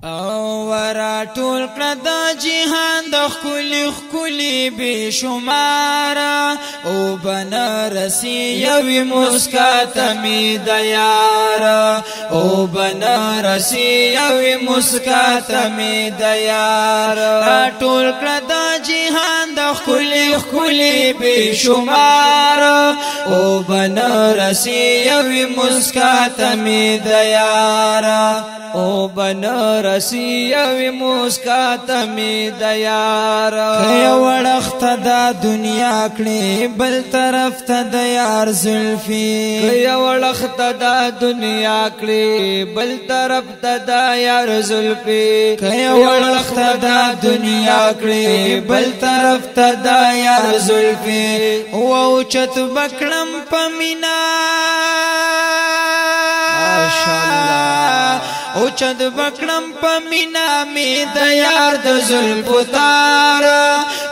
ورا ټول کړه د جهان د ښکلي ښکلي بې شماره او بنارسي یوې مسکا ته مې د یاره او بنارسي یوې مسکا ته مې د یاره ټول کړه د جهان د ښکلي ښکلي بې شماره او بنارسي یوې مسکا ته مې د یاره او بنارسي یوې مسکا ته مې د یاره که یو اړخ دا دنیا کړې بل طرف ته د یار زلفې که یو اړخ دا دنیا کړې بل طرف ته د یار زلفې که یو اړخ دا دنیا کړې بل طرف ته د یار زلفې اوچت بکړم په مینا اوچت بکړم په مینا مې د یار د زلفو تاره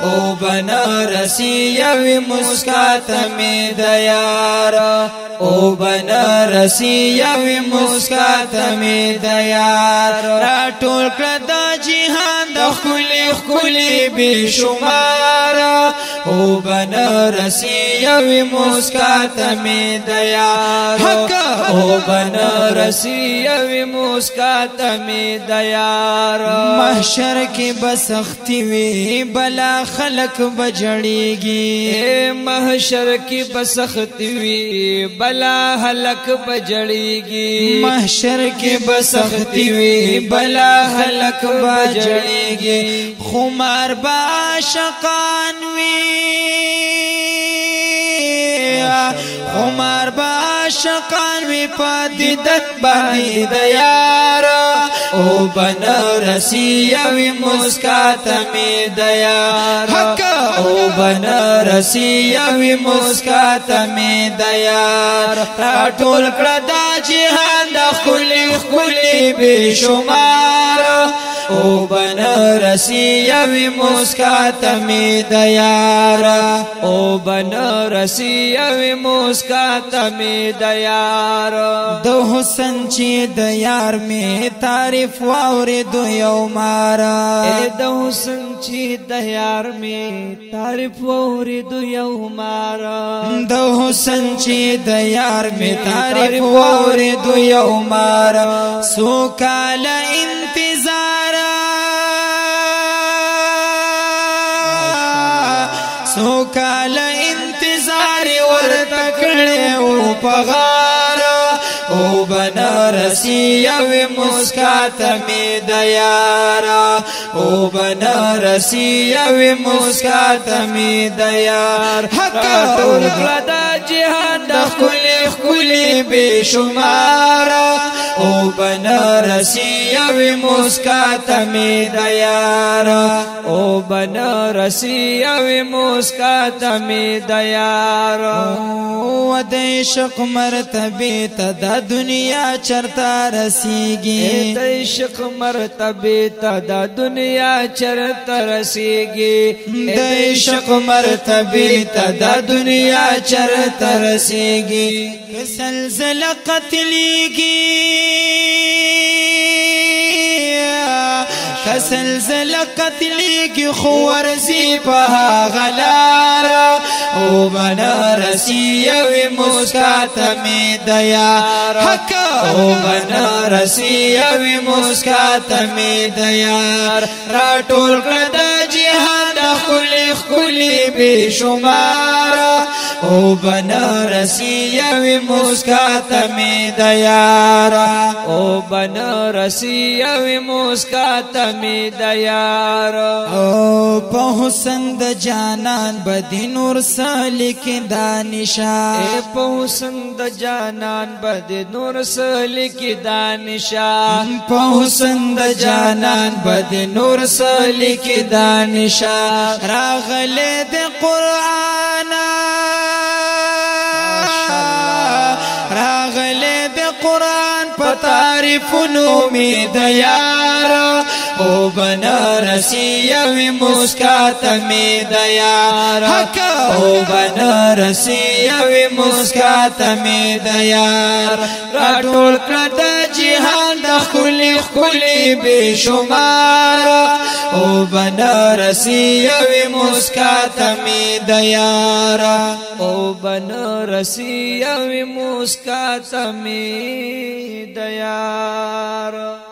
او بنارسي یوې مسکا ته مې د یاره او بنارسي یوې مسکا ته مې د یاره راټول کړه د جهان د ښکلي ښکلي بې شماره او بنارسي یوې مسکا ته مې د یاره او بنارسي یوې مسکا ته مې د یاره محشر کې به سختي وي بلا خلق بجړيږي محشر کې به سختي وي بلا خلق بجړيږي محشر کې به سختي وي بلا خلق بجړيږي خمار با عاشقان وي خمار با عاشقان وی پدیدت باندې د یاره او بنارسي یوې مسکا ته مې د یاره او بنارسي یوې مسکا ته مې د یاره راټول کړه دا جهان د ښکلي ښکلي بې شماره او بنارسي یوې مسکا ته مې د یاره او بنارسي یوې مسکا ته مې د یاره د حسن چې د یار مې تعریف واورېدو یو ماره د حسن چې د یار مې تعریف واورېدو یو ماره د حسن چې د یار مې تعریف واورېدو یو ماره څو کاله انتظار سو کال انتظار ورته کړې او په غاره او بنارسي یوې مسکا ته مې د یاره او بنارسي یوې مسکا ته مې د یاره ټول کړه د جهان د ښکلي ښکلي بې شماره او بنارسي یوې مسکا ته مې د یاره او بنارسي یوې مسکا ته مې د یاره و د عشق مرتبه ته د دنیا چرته رسیږي د عشق مرتبه ته د دنیا چرته رسیږي د عشق مرتبه ته د دنیا چرته رسیږي زلزله قتلېږي زلزله قتلېږي خو ورځي په هغه لاره او بنارسي یوې مسکا ته مې د یاره او بنارسي یوې مسکا ته مې د یاره راټول کړه د جهان د ښکلي ښکلي بې شماره او بنارسي یوې مسکا ته مې د یاره او بنارسي یوې مسکا ته مې د یاره او په حسن د جانان بدی نور سالک دانشا په حسن د جانان بدی نور سالک دانشا په حسن د جانان بدی نور سالک دانشا راغله د قرآن راغله د قرآن په تعریفونو مې د یاره او بنارسی وی مسکات می د یار او بنارسی وی مسکات می د یار راټول کړه د جهان د خلی خلی بے شمار او بنارسی وی مسکات می د یار او بنارسی وی مسکات می د یار